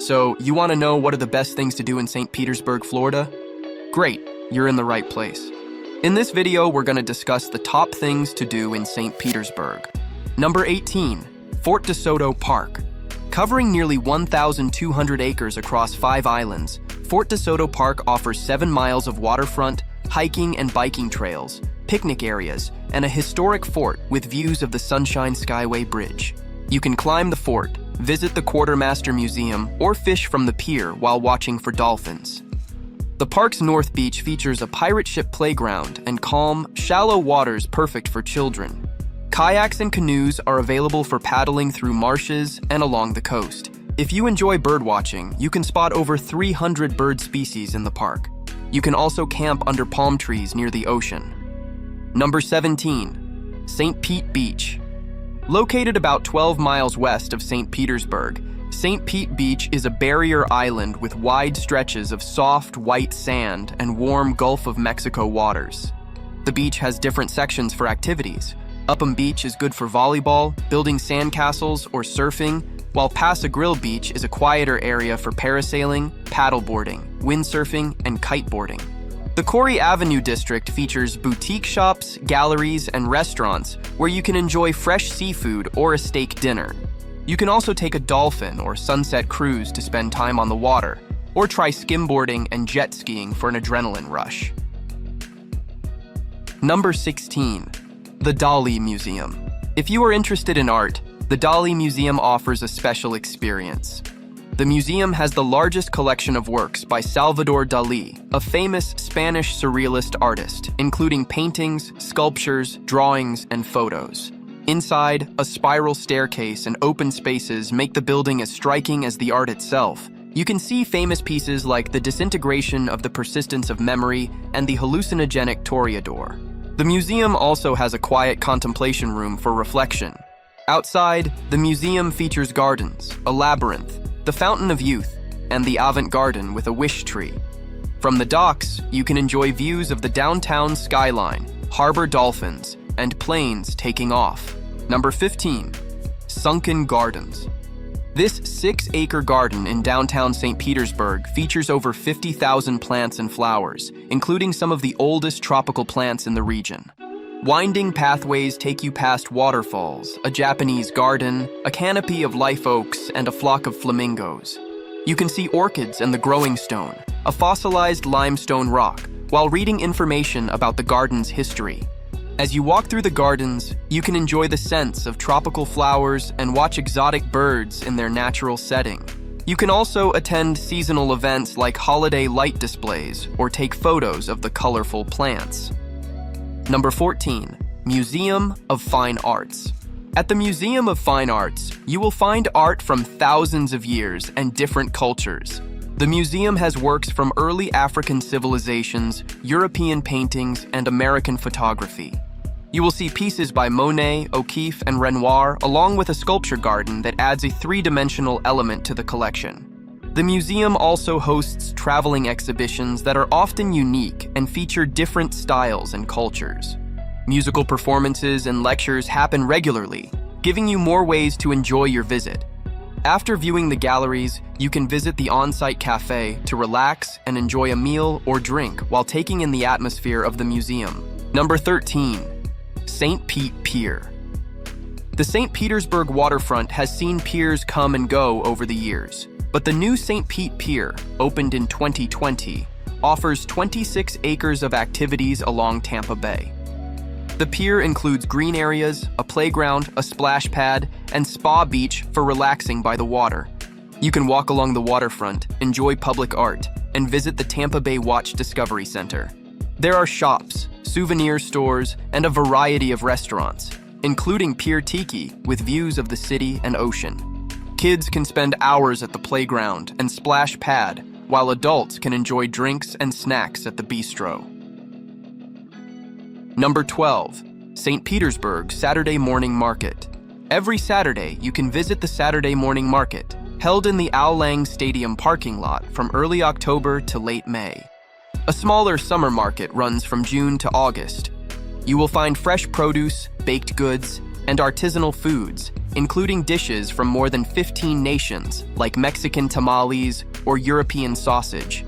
So, you want to know what are the best things to do in St. Petersburg, Florida? Great, you're in the right place. In this video, we're going to discuss the top things to do in St. Petersburg. Number 18, Fort DeSoto Park. Covering nearly 1,200 acres across 5 islands, Fort DeSoto Park offers 7 miles of waterfront, hiking and biking trails, picnic areas, and a historic fort with views of the Sunshine Skyway Bridge. You can climb the fort, visit the Quartermaster Museum, or fish from the pier while watching for dolphins. The park's North Beach features a pirate ship playground and calm, shallow waters perfect for children. Kayaks and canoes are available for paddling through marshes and along the coast. If you enjoy birdwatching, you can spot over 300 bird species in the park. You can also camp under palm trees near the ocean. Number 17, St. Pete Beach. Located about 12 miles west of St. Petersburg, St. Pete Beach is a barrier island with wide stretches of soft, white sand and warm Gulf of Mexico waters. The beach has different sections for activities. Upham Beach is good for volleyball, building sandcastles, or surfing, while Paso Grill Beach is a quieter area for parasailing, paddleboarding, windsurfing, and kiteboarding. The Corey Avenue district features boutique shops, galleries, and restaurants where you can enjoy fresh seafood or a steak dinner. You can also take a dolphin or sunset cruise to spend time on the water, or try skimboarding and jet skiing for an adrenaline rush. Number 16, the Dali Museum. If you are interested in art, the Dali Museum offers a special experience. The museum has the largest collection of works by Salvador Dali, a famous Spanish surrealist artist, including paintings, sculptures, drawings, and photos. Inside, a spiral staircase and open spaces make the building as striking as the art itself. You can see famous pieces like the disintegration of the persistence of memory and the hallucinogenic Toreador. The museum also has a quiet contemplation room for reflection. Outside, the museum features gardens, a labyrinth, the Fountain of Youth, and the Avant Garden with a wish tree. From the docks, you can enjoy views of the downtown skyline, harbor dolphins, and planes taking off. Number 15, Sunken Gardens. This 6-acre garden in downtown St. Petersburg features over 50,000 plants and flowers, including some of the oldest tropical plants in the region. Winding pathways take you past waterfalls, a Japanese garden, a canopy of live oaks, and a flock of flamingos. You can see orchids and the growing stone, a fossilized limestone rock, while reading information about the garden's history. As you walk through the gardens, you can enjoy the scents of tropical flowers and watch exotic birds in their natural setting. You can also attend seasonal events like holiday light displays or take photos of the colorful plants. Number 14, Museum of Fine Arts. At the Museum of Fine Arts, you will find art from thousands of years and different cultures. The museum has works from early African civilizations, European paintings, and American photography. You will see pieces by Monet, O'Keeffe, and Renoir, along with a sculpture garden that adds a 3-dimensional element to the collection. The museum also hosts traveling exhibitions that are often unique and feature different styles and cultures. Musical performances and lectures happen regularly, giving you more ways to enjoy your visit. After viewing the galleries, you can visit the on-site cafe to relax and enjoy a meal or drink while taking in the atmosphere of the museum. Number 13, St. Pete Pier. The St. Petersburg waterfront has seen piers come and go over the years. But the new St. Pete Pier, opened in 2020, offers 26 acres of activities along Tampa Bay. The pier includes green areas, a playground, a splash pad, and spa beach for relaxing by the water. You can walk along the waterfront, enjoy public art, and visit the Tampa Bay Watch Discovery Center. There are shops, souvenir stores, and a variety of restaurants, including Pier Tiki with views of the city and ocean. Kids can spend hours at the playground and splash pad, while adults can enjoy drinks and snacks at the bistro. Number 12, St. Petersburg Saturday Morning Market. Every Saturday, you can visit the Saturday Morning Market, held in the Al Lang Stadium parking lot from early October to late May. A smaller summer market runs from June to August. You will find fresh produce, baked goods, and artisanal foods, including dishes from more than 15 nations, like Mexican tamales or European sausage.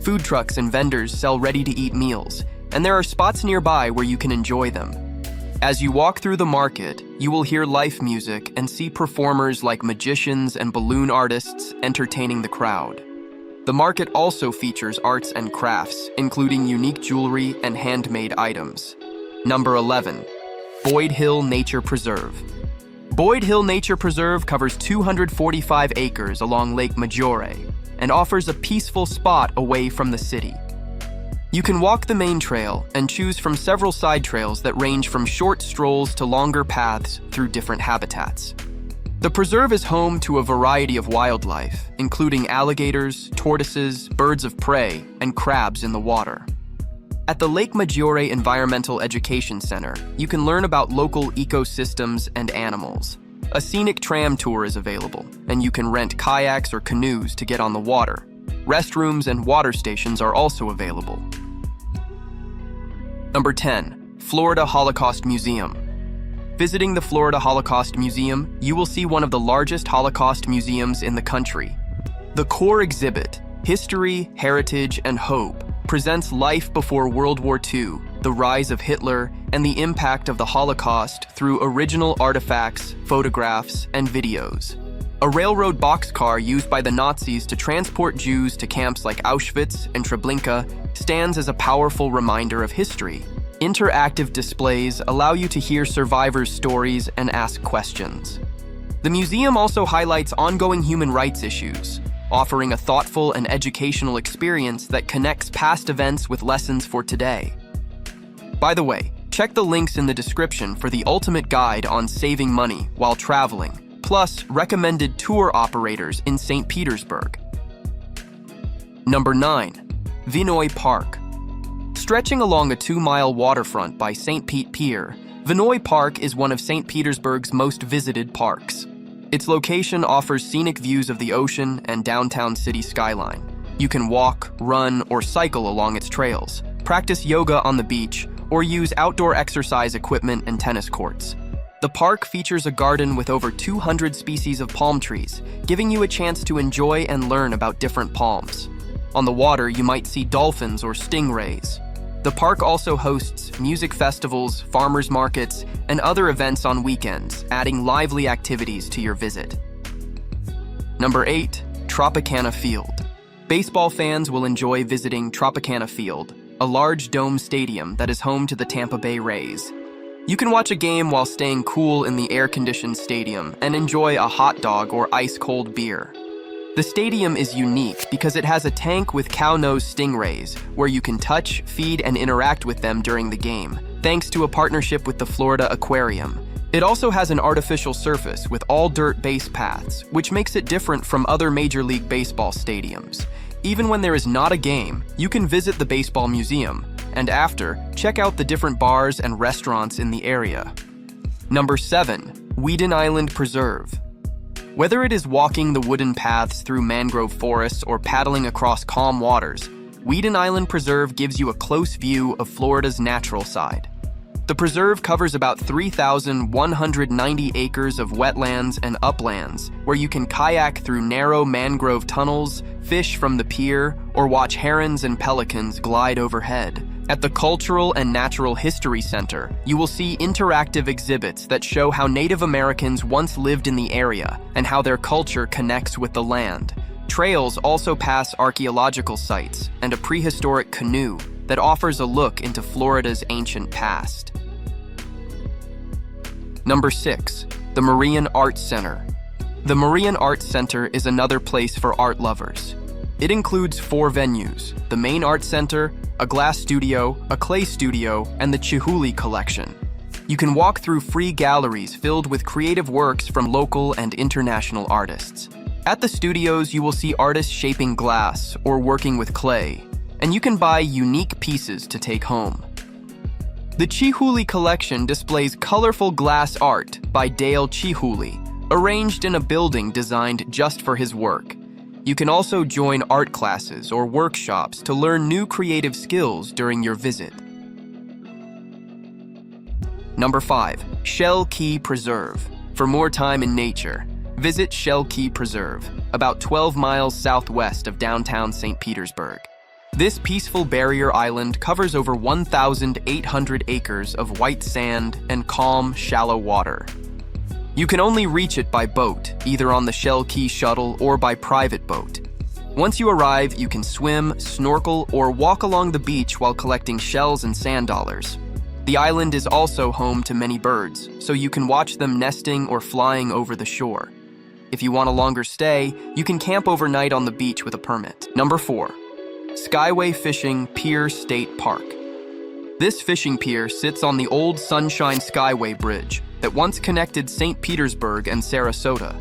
Food trucks and vendors sell ready-to-eat meals, and there are spots nearby where you can enjoy them. As you walk through the market, you will hear live music and see performers like magicians and balloon artists entertaining the crowd. The market also features arts and crafts, including unique jewelry and handmade items. Number 11. Boyd Hill Nature Preserve. Boyd Hill Nature Preserve covers 245 acres along Lake Maggiore and offers a peaceful spot away from the city. You can walk the main trail and choose from several side trails that range from short strolls to longer paths through different habitats. The preserve is home to a variety of wildlife, including alligators, tortoises, birds of prey, and crabs in the water. At the Lake Maggiore Environmental Education Center, you can learn about local ecosystems and animals. A scenic tram tour is available, and you can rent kayaks or canoes to get on the water. Restrooms and water stations are also available. Number 10. Florida Holocaust Museum. Visiting the Florida Holocaust Museum, you will see one of the largest Holocaust museums in the country. The core exhibit, History, Heritage, and Hope, presents life before World War II, the rise of Hitler, and the impact of the Holocaust through original artifacts, photographs, and videos. A railroad boxcar used by the Nazis to transport Jews to camps like Auschwitz and Treblinka stands as a powerful reminder of history. Interactive displays allow you to hear survivors' stories and ask questions. The museum also highlights ongoing human rights issues, offering a thoughtful and educational experience that connects past events with lessons for today. By the way, check the links in the description for the ultimate guide on saving money while traveling, plus recommended tour operators in St. Petersburg. Number 9. Vinoy Park. Stretching along a 2-mile waterfront by St. Pete Pier, Vinoy Park is one of St. Petersburg's most visited parks. Its location offers scenic views of the ocean and downtown city skyline. You can walk, run, or cycle along its trails, practice yoga on the beach, or use outdoor exercise equipment and tennis courts. The park features a garden with over 200 species of palm trees, giving you a chance to enjoy and learn about different palms. On the water, you might see dolphins or stingrays. The park also hosts music festivals, farmers markets, and other events on weekends, adding lively activities to your visit. Number 8. Tropicana Field. Baseball fans will enjoy visiting Tropicana Field, a large dome stadium that is home to the Tampa Bay Rays. You can watch a game while staying cool in the air-conditioned stadium and enjoy a hot dog or ice-cold beer. The stadium is unique because it has a tank with cow-nose stingrays where you can touch, feed, and interact with them during the game, thanks to a partnership with the Florida Aquarium. It also has an artificial surface with all-dirt base paths, which makes it different from other Major League Baseball stadiums. Even when there is not a game, you can visit the baseball museum, and after, check out the different bars and restaurants in the area. Number 7. Weeden Island Preserve. Whether it is walking the wooden paths through mangrove forests or paddling across calm waters, Weeden Island Preserve gives you a close view of Florida's natural side. The preserve covers about 3,190 acres of wetlands and uplands, where you can kayak through narrow mangrove tunnels, fish from the pier, or watch herons and pelicans glide overhead. At the Cultural and Natural History Center, you will see interactive exhibits that show how Native Americans once lived in the area and how their culture connects with the land. Trails also pass archaeological sites and a prehistoric canoe that offers a look into Florida's ancient past. Number 6. The Marian Arts Center. The Marian Arts Center is another place for art lovers. It includes 4 venues: the main art center, a glass studio, a clay studio, and the Chihuly collection. You can walk through free galleries filled with creative works from local and international artists. At the studios, you will see artists shaping glass or working with clay, and you can buy unique pieces to take home. The Chihuly collection displays colorful glass art by Dale Chihuly, arranged in a building designed just for his work. You can also join art classes or workshops to learn new creative skills during your visit. Number 5. Shell Key Preserve. For more time in nature, visit Shell Key Preserve, about 12 miles southwest of downtown St. Petersburg. This peaceful barrier island covers over 1,800 acres of white sand and calm, shallow water. You can only reach it by boat, either on the Shell Key shuttle or by private boat. Once you arrive, you can swim, snorkel, or walk along the beach while collecting shells and sand dollars. The island is also home to many birds, so you can watch them nesting or flying over the shore. If you want a longer stay, you can camp overnight on the beach with a permit. Number 4. Skyway Fishing Pier State Park. This fishing pier sits on the old Sunshine Skyway Bridge that once connected St. Petersburg and Sarasota.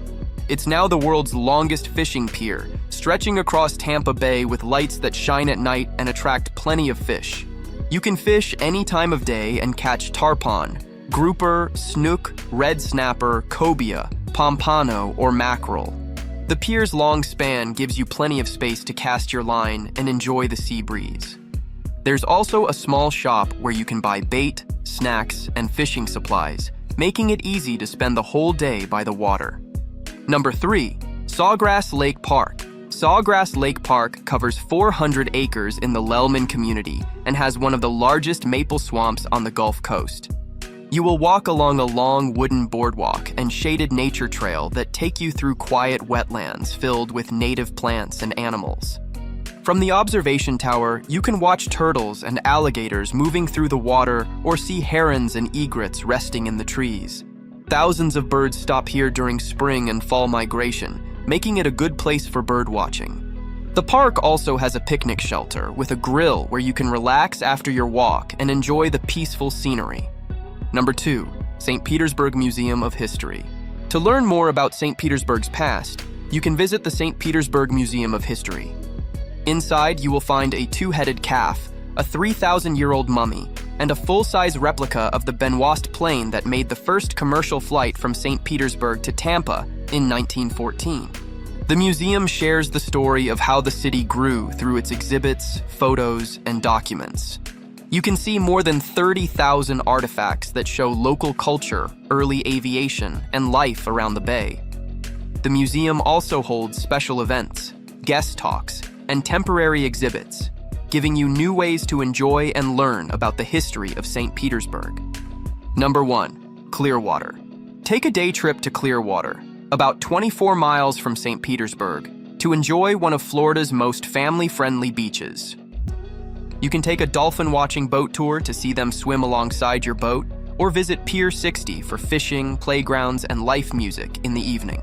It's now the world's longest fishing pier, stretching across Tampa Bay with lights that shine at night and attract plenty of fish. You can fish any time of day and catch tarpon, grouper, snook, red snapper, cobia, pompano, or mackerel. The pier's long span gives you plenty of space to cast your line and enjoy the sea breeze. There's also a small shop where you can buy bait, snacks, and fishing supplies, making it easy to spend the whole day by the water. Number 3. Sawgrass Lake Park. Sawgrass Lake Park covers 400 acres in the Lellman community and has one of the largest maple swamps on the Gulf Coast. You will walk along a long wooden boardwalk and shaded nature trail that take you through quiet wetlands filled with native plants and animals. From the observation tower, you can watch turtles and alligators moving through the water or see herons and egrets resting in the trees. Thousands of birds stop here during spring and fall migration, making it a good place for bird watching. The park also has a picnic shelter with a grill where you can relax after your walk and enjoy the peaceful scenery. Number 2. St. Petersburg Museum of History. To learn more about St. Petersburg's past, you can visit the St. Petersburg Museum of History. Inside, you will find a two-headed calf, a 3,000-year-old mummy, and a full-size replica of the Benoist plane that made the first commercial flight from St. Petersburg to Tampa in 1914. The museum shares the story of how the city grew through its exhibits, photos, and documents. You can see more than 30,000 artifacts that show local culture, early aviation, and life around the bay. The museum also holds special events, guest talks, and temporary exhibits, giving you new ways to enjoy and learn about the history of St. Petersburg. Number 1. Clearwater. Take a day trip to Clearwater, about 24 miles from St. Petersburg, to enjoy one of Florida's most family-friendly beaches. You can take a dolphin-watching boat tour to see them swim alongside your boat, or visit Pier 60 for fishing, playgrounds, and live music in the evening.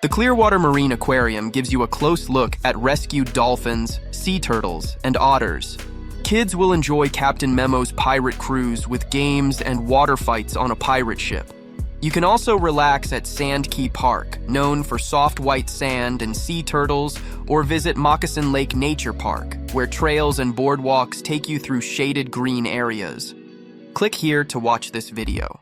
The Clearwater Marine Aquarium gives you a close look at rescued dolphins, sea turtles, and otters. Kids will enjoy Captain Memo's pirate cruise with games and water fights on a pirate ship. You can also relax at Sand Key Park, known for soft white sand and sea turtles, or visit Moccasin Lake Nature Park, where trails and boardwalks take you through shaded green areas. Click here to watch this video.